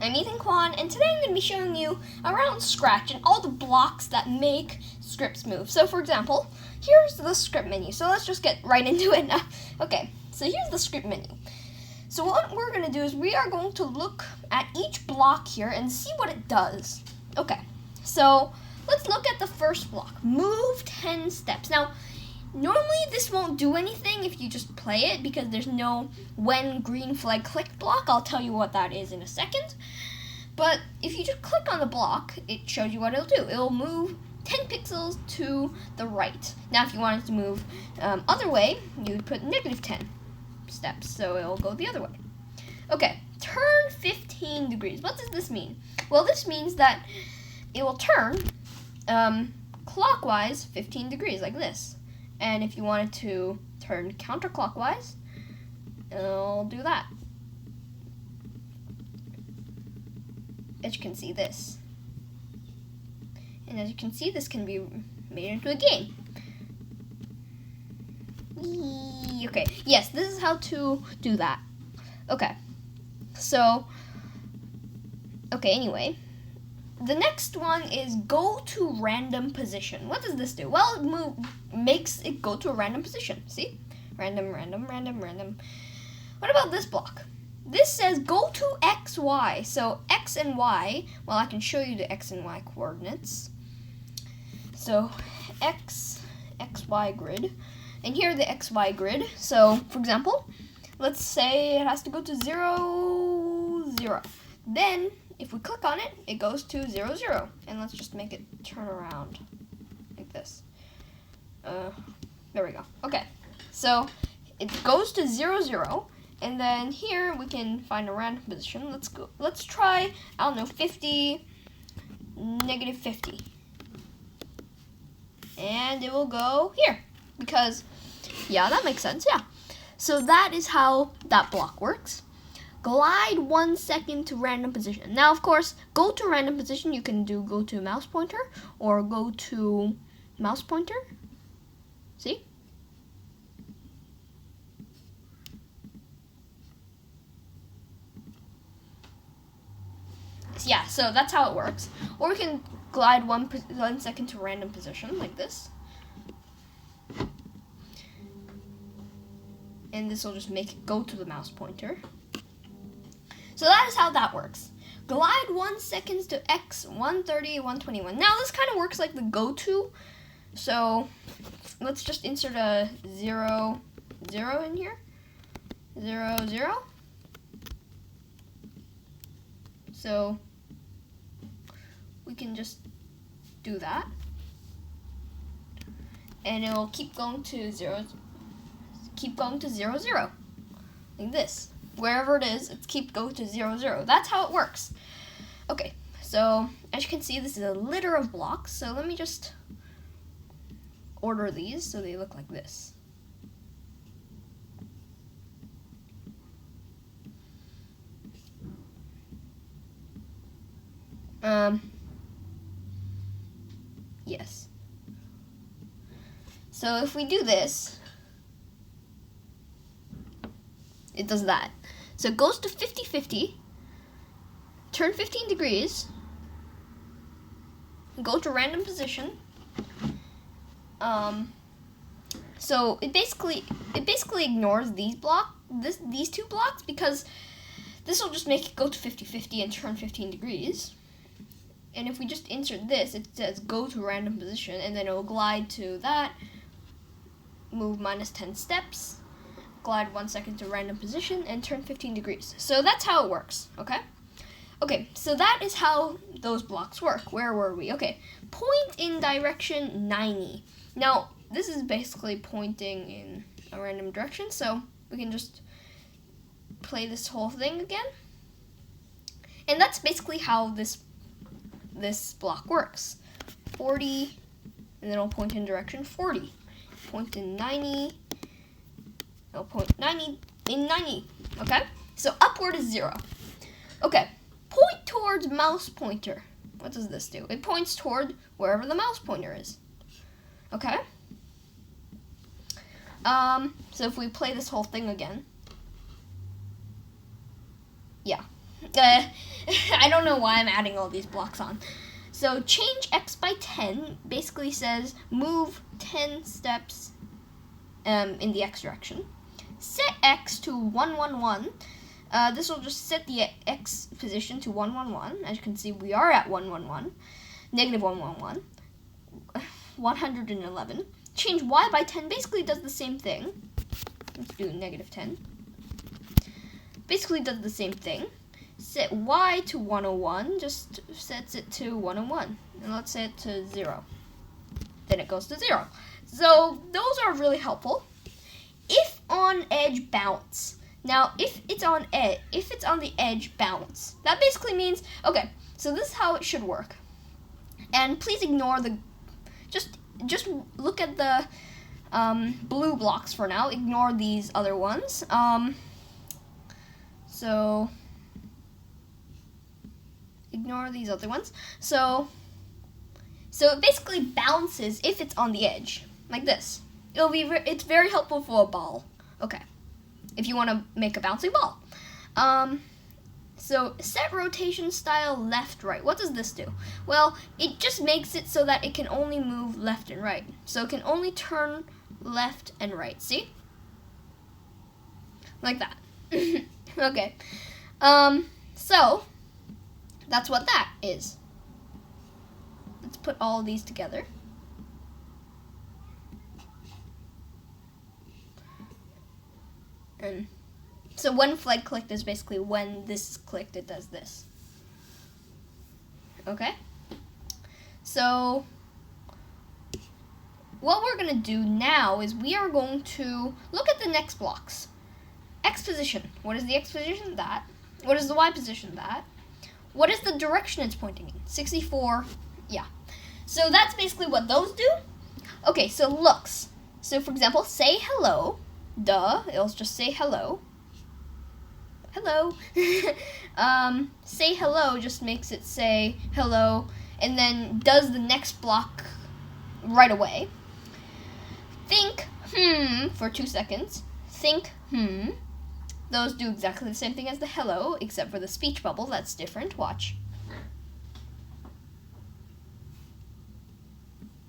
I'm Ethan Kwan, and today I'm going to be showing you around Scratch and all the blocks that make scripts move. So for example, here's the script menu. So let's just get right into it now. Okay, so here's the script menu. So what we're going to do is we are going to look at each block here and see what it does. Okay, so let's look at the first block, move 10 steps. Now, normally this won't do anything if you just play it because there's no when green flag click block. I'll tell you what that is in a second. But if you just click on the block, it shows you what it'll do. It'll move 10 pixels to the right. Now if you wanted to move other way, you would put -10 steps, so it'll go the other way. Okay, turn 15 degrees. What does this mean? Well, this means that it will turn clockwise 15 degrees like this. And if you wanted to turn counterclockwise, it'll do that. As you can see, this. And as you can see, this can be made into a game. Okay, yes, this is how to do that. Okay, so, anyway. The next one is go to random position. What does this do? Well, it makes it go to a random position. See? Random, random, random, random. What about this block? This says go to X, Y. So X and Y, well, I can show you the X and Y coordinates. So X, Y grid. And here are the X, Y grid. So, for example, let's say it has to go to 0, 0. Then, if we click on it, it goes to 0, 0. And let's just make it turn around like this. There we go. Okay, so it goes to 0, 0. And then here we can find a random position. Let's try, I don't know, 50, -50. And it will go here. Because, yeah, that makes sense, yeah. So that is how that block works. Glide 1 second to random position. Now, of course, go to random position, you can do go to mouse pointer or go to mouse pointer. See? Yeah, so that's how it works. Or we can glide 1 second to random position like this. And this will just make it go to the mouse pointer. So that is how that works. Glide 1 second to X, 130, 121. Now this kind of works like the go to. So let's just insert a 0, 0 in here. 0, 0. So we can just do that. And it will keep going to 0, 0. Like this. Wherever it is, it's keep going to 0, 0. That's how it works. Okay, so as you can see, this is a litter of blocks. So let me just order these so they look like this. Yes. So if we do this, it does that. So it goes to 50, 50, turn 15 degrees, go to random position. So it basically ignores these two blocks because this will just make it go to 50, 50 and turn 15 degrees. And if we just insert this, it says go to random position, and then it will glide to that, move -10 steps, glide 1 second to random position, and turn 15 degrees. So that's how it works, okay? Okay, so that is how those blocks work. Where were we? Okay, point in direction 90. Now, this is basically pointing in a random direction, so we can just play this whole thing again. And that's basically how this block works. 40, and then it'll point in direction 40. Point in 90, it'll point 90 in 90, okay? So upward is 0. Okay, point towards mouse pointer. What does this do? It points toward wherever the mouse pointer is, okay? So if we play this whole thing again, yeah. I don't know why I'm adding all these blocks on. So change X by 10 basically says move 10 steps in the X direction. Set X to 1, 1, 1. This will just set the X position to 1, 1, 1. As you can see, we are at 1, 1, 1. Negative 1, 1, 1. 111. Change Y by 10 basically does the same thing. Let's do negative 10. Basically does the same thing. Set Y to 101, just sets it to 101. And let's set it to 0. Then it goes to 0. So those are really helpful. If on edge, bounce. Now, if it's on the edge, bounce. That basically means, okay, so this is how it should work. And please ignore the, just look at the blue blocks for now. Ignore these other ones. So ignore these other ones. So it basically bounces if it's on the edge, like this. It's very helpful for a ball. Okay, if you want to make a bouncy ball. So set rotation style left, right. What does this do? Well, it just makes it so that it can only move left and right. So it can only turn left and right. See? Like that. Okay. So that's what that is. Let's put all these together. And so when flag clicked is basically when this is clicked, it does this. Okay? So what we're going to do now is we are going to look at the next blocks. X position. What is the X position? That. What is the Y position? That. What is the direction it's pointing in? 64. Yeah. So that's basically what those do. Okay, so looks. So for example, say hello. Duh. It'll just say hello. Hello. Say hello just makes it say hello and then does the next block right away. Think for 2 seconds. Think Those do exactly the same thing as the hello, except for the speech bubble. That's different. Watch.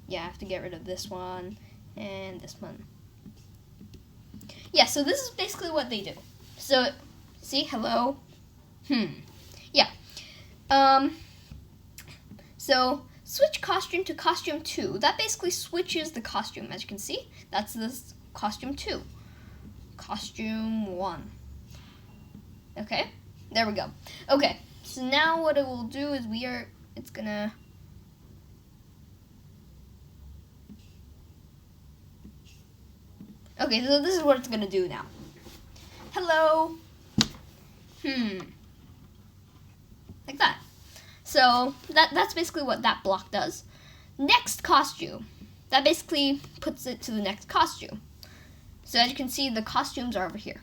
Yeah, I have to get rid of this one and this one. Yeah, so this is basically what they do. So, see, hello, Yeah. So, switch costume to costume 2. That basically switches the costume, as you can see. That's this costume 2. Costume 1. Okay, there we go. Okay, so now what it will do is it's gonna... Okay, so this is what it's gonna do now. Hello. Like that. So that's basically what that block does. Next costume. That basically puts it to the next costume. So as you can see, the costumes are over here.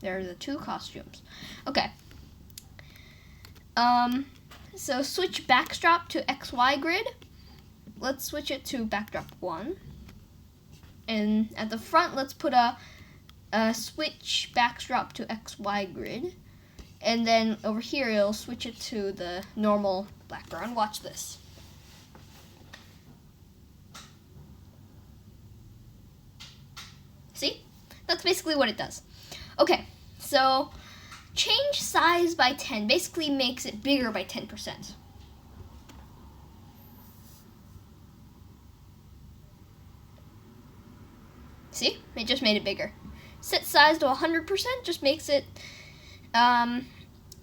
There are the 2 costumes. Okay. So switch backdrop to XY grid. Let's switch it to backdrop 1. And at the front, let's put a switch backdrop to XY grid. And then over here, it'll switch it to the normal background. Watch this. See? That's basically what it does. Okay, so change size by 10 basically makes it bigger by 10%. See? It just made it bigger. Set size to 100% just makes it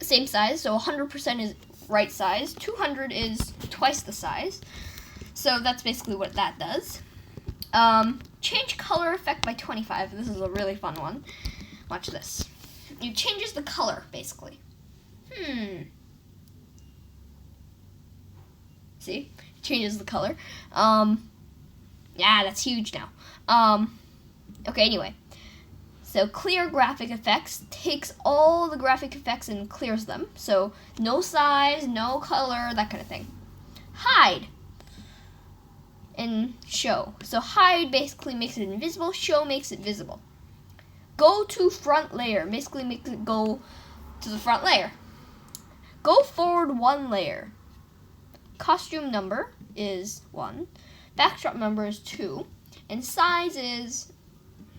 same size. So 100% is right size. 200 is twice the size. So that's basically what that does. Change color effect by 25. This is a really fun one. Watch this. It changes the color, basically. See? It changes the color. Yeah, that's huge now. Okay, anyway. So clear graphic effects takes all the graphic effects and clears them. So no size, no color, that kind of thing. Hide and show. So hide basically makes it invisible. Show makes it visible. Go to front layer basically makes it go to the front layer. Go forward 1 layer. Costume number is 1. Backdrop number is 2. And size is,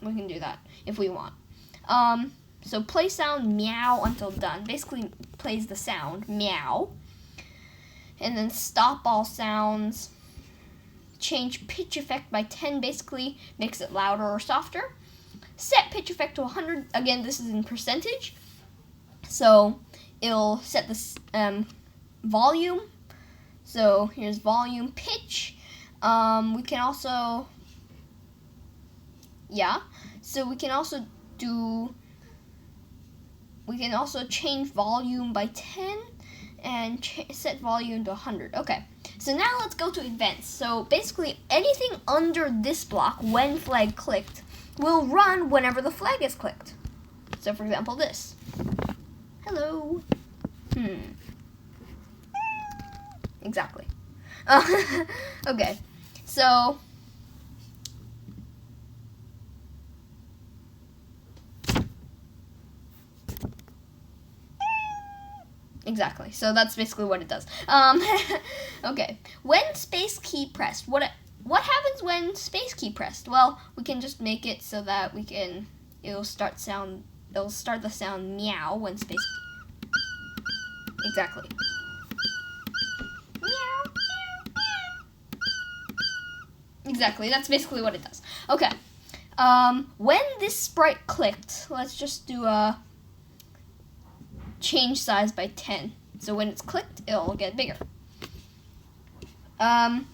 we can do that if we want. So play sound meow until done. Basically plays the sound meow. And then stop all sounds. Change pitch effect by 10, basically makes it louder or softer. Set pitch effect to 100. Again, this is in percentage. So it'll set the volume. So here's volume, pitch. We can also, so we can also change volume by 10 and set volume to 100. Okay, so now let's go to advanced. So basically anything under this block when flag clicked will run whenever the flag is clicked. So for example, this. Hello. Exactly. Okay, so exactly. So that's basically what it does. Okay. When space key pressed, what happens when space key pressed? Well, we can just make it so that it'll start the sound meow when space. Exactly. Meow, meow, meow. Exactly. That's basically what it does. Okay. When this sprite clicked, let's just do a change size by 10. So when it's clicked, it'll get bigger. When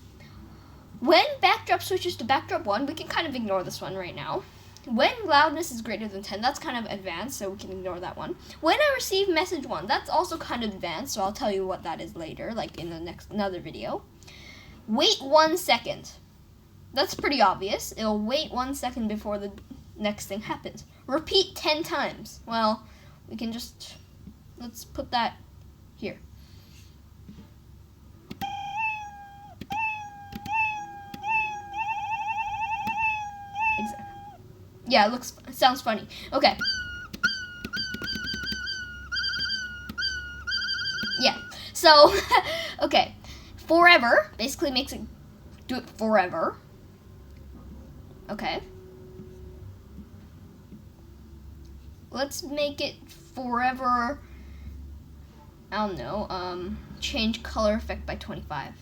backdrop switches to backdrop 1, we can kind of ignore this one right now. When loudness is greater than 10, that's kind of advanced, so we can ignore that one. When I receive message 1, that's also kind of advanced, so I'll tell you what that is later, like in another video. Wait 1 second. That's pretty obvious. It'll wait 1 second before the next thing happens. Repeat 10 times. Well, we can just, let's put that here. Exactly. Yeah, it sounds funny. Okay. Yeah. So, okay. Forever basically makes it do it forever. Okay. Let's make it forever. I don't know. Change color effect by 25.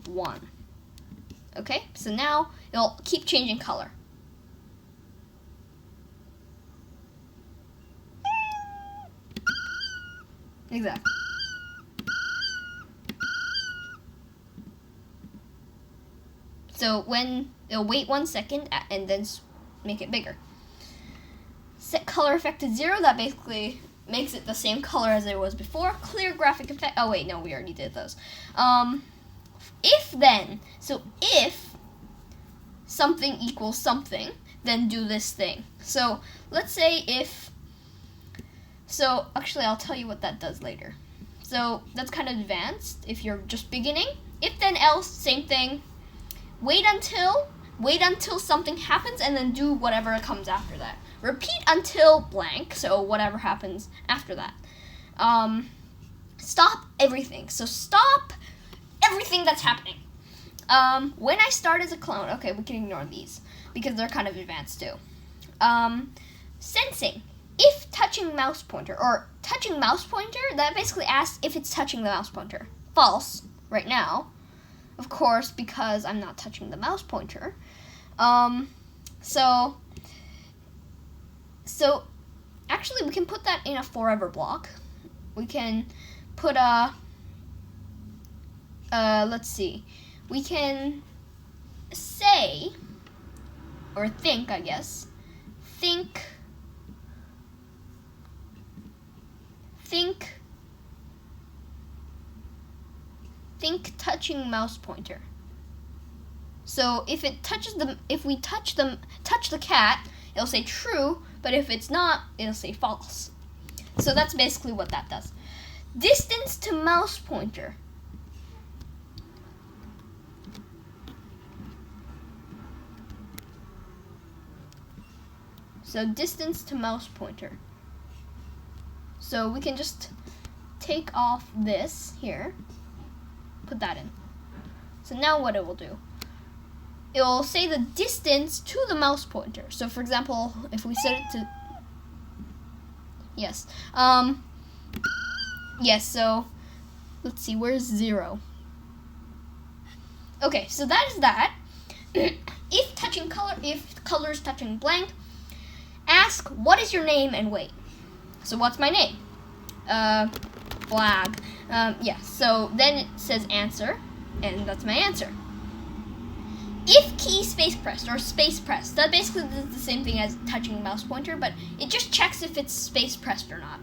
1. Okay. So now it'll keep changing color. Exactly. So when it'll wait 1 second and then make it bigger. Set color effect to 0. That basically makes it the same color as it was before. Clear graphic effect. Oh wait, no, we already did those. If then, so if something equals something, then do this thing. So let's say if. So actually, I'll tell you what that does later. So that's kind of advanced if you're just beginning. If then else, same thing. Wait until something happens and then do whatever comes after that. Repeat until blank, so whatever happens after that. Stop everything. So stop everything that's happening. When I start as a clone, okay, we can ignore these because they're kind of advanced too. Sensing. If touching mouse pointer, or touching mouse pointer, that basically asks if it's touching the mouse pointer. False, right now. Of course, because I'm not touching the mouse pointer. So actually we can put that in a forever block. We can put let's see. We can say, or think, I guess. Think touching mouse pointer. So if we touch the cat, it'll say true, but if it's not, it'll say false. So that's basically what that does. Distance to mouse pointer. So distance to mouse pointer. So we can just take off this here, put that in. So now what it will do, it will say the distance to the mouse pointer. So for example, if we set it to, yes, so let's see, where's 0? Okay, so that is that. If color is touching blank, ask what is your name and wait. So what's my name? Flag. Yeah, so then it says answer, and that's my answer. If key space pressed or space pressed, that basically is the same thing as touching the mouse pointer, but it just checks if it's space pressed or not.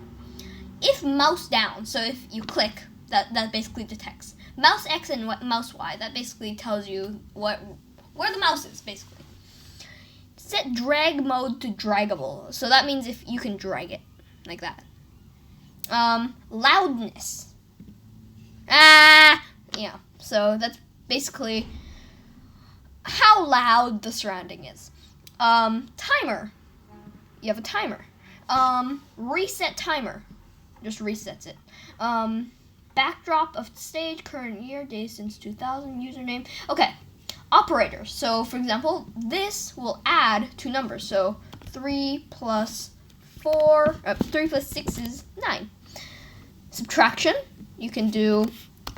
If mouse down, so if you click, that basically detects. Mouse X and mouse Y, that basically tells you where the mouse is, basically. Set drag mode to draggable, so that means if you can drag it, like that. Loudness. Yeah, so that's basically how loud the surrounding is. Timer. You have a timer. Reset timer. Just resets it. Backdrop of stage, current year, day since 2000, username. Okay. Operators. So, for example, this will add 2 numbers. So, 3 plus 6 is 9. Subtraction. You can do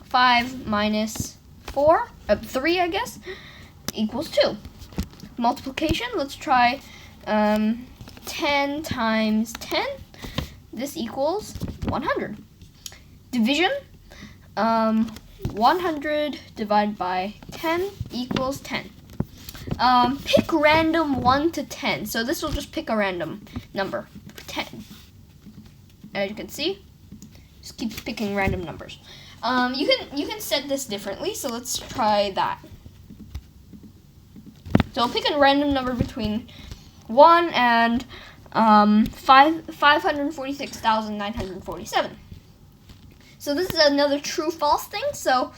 5 minus 4, 3, I guess, equals 2. Multiplication. Let's try 10 times 10. This equals 100. Division. 100 divided by 10 equals 10. Pick random 1 to 10. So this will just pick a random number, 10. As you can see, just keeps picking random numbers. You can set this differently. So let's try that. So I'll pick a random number between 1 and 546,947. So this is another true-false thing. So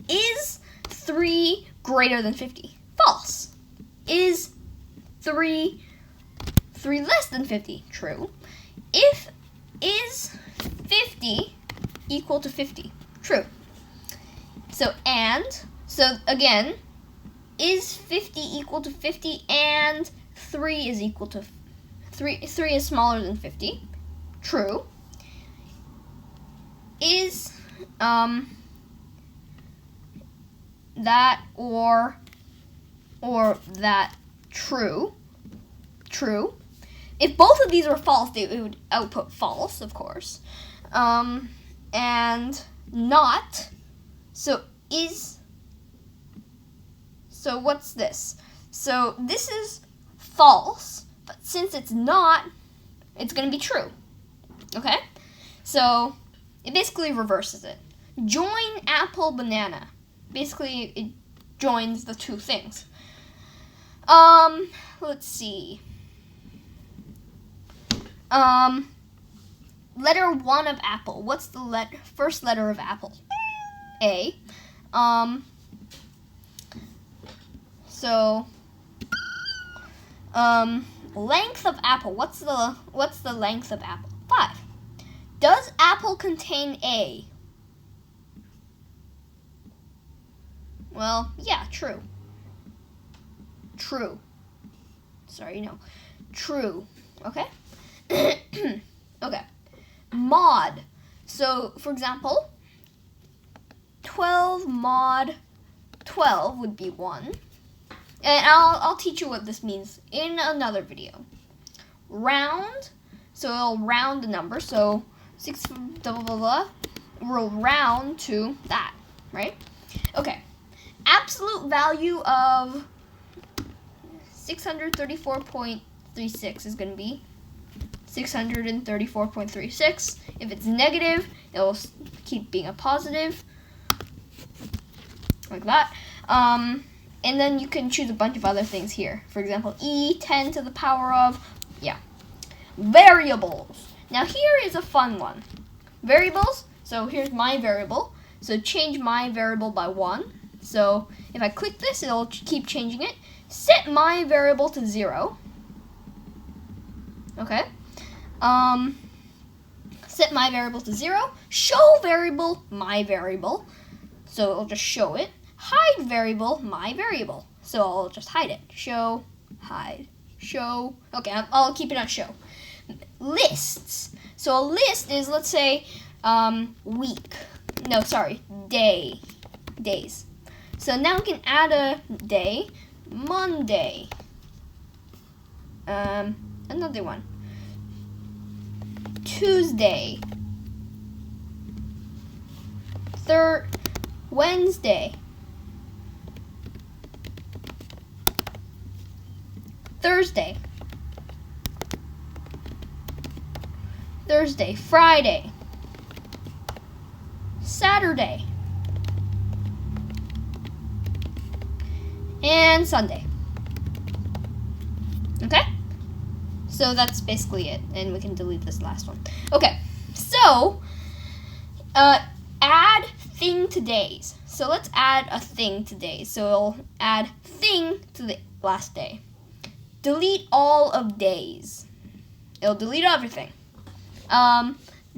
is 3 greater than 50? False. Is 3 less than 50? True. Is 50 equal to 50? True. So again, is 50 equal to 50 and 3 is equal to 3 is smaller than 50? True. Is that or that true? True. If both of these were false, it would output false, of course. And not. So what's this? So this is false, but since it's not, it's going to be true. Okay? So it basically reverses it. Join apple banana. Basically, it joins the two things. Let's see. Letter 1 of apple. What's the first letter of apple? A. Length of apple. What's the length of apple? 5. Does apple contain A? Well, yeah, true. True. Sorry, no. True. Okay? Okay. Mod. So, for example, 12 mod 12 would be 1. And I'll teach you what this means in another video. Round. So it'll round the number. So 6 blah blah blah will round to that, right? Okay. Absolute value of 634.36 is going to be 634.36. If it's negative, it'll keep being a positive, like that. And then you can choose a bunch of other things here. For example, E10 to the power of, variables. Now here is a fun one. Variables, so here's my variable. So change my variable by 1. So if I click this, it'll keep changing it. Set my variable to Set my variable to 0. Show variable my variable. So it'll just show it. Hide variable my variable. So I'll just hide it. Show, hide, show. Okay, I'll keep it on show. Lists. So a list is, let's say, week. No, sorry, day. Days. So now we can add a day. Monday. Another one. Tuesday. Wednesday. Thursday. Friday. Saturday. And Sunday. Okay? So that's basically it. And we can delete this last one. Okay. So, add thing to days. So let's add a thing to days. So it'll add thing to the last day. Delete all of days. It'll delete everything.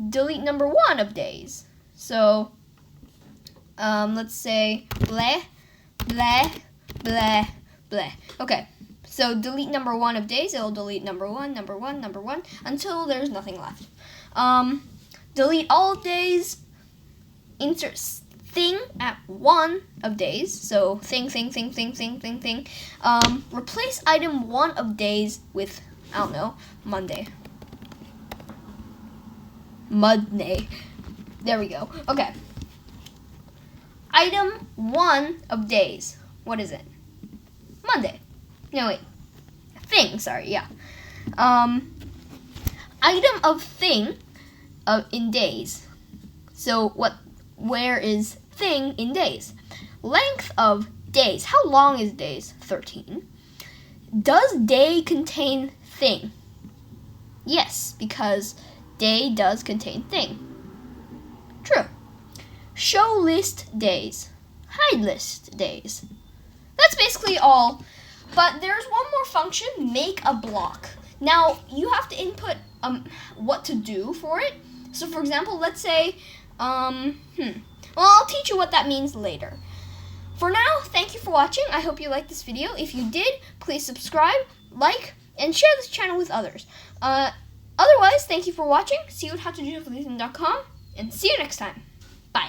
Delete number 1 of days. So, let's say bleh, bleh, bleh, bleh. Okay, so delete number 1 of days. It'll delete number 1, number 1, number 1, until there's nothing left. Delete all days. Insert thing at 1 of days. So thing. Replace item 1 of days with, I don't know, Monday. There we go. Okay. Item 1 of days. What is it? Monday. No, wait. Thing, sorry, yeah. Item of thing in days. So where is thing in days? Length of days. How long is days? 13. Does day contain thing? Yes, because day does contain thing. True. Show list days. Hide list days. That's basically all. But there's one more function, make a block. Now, you have to input what to do for it. So, for example, let's say, well, I'll teach you what that means later. For now, thank you for watching. I hope you liked this video. If you did, please subscribe, like, and share this channel with others. Otherwise, thank you for watching. See you at howtodoeverything.com, and see you next time.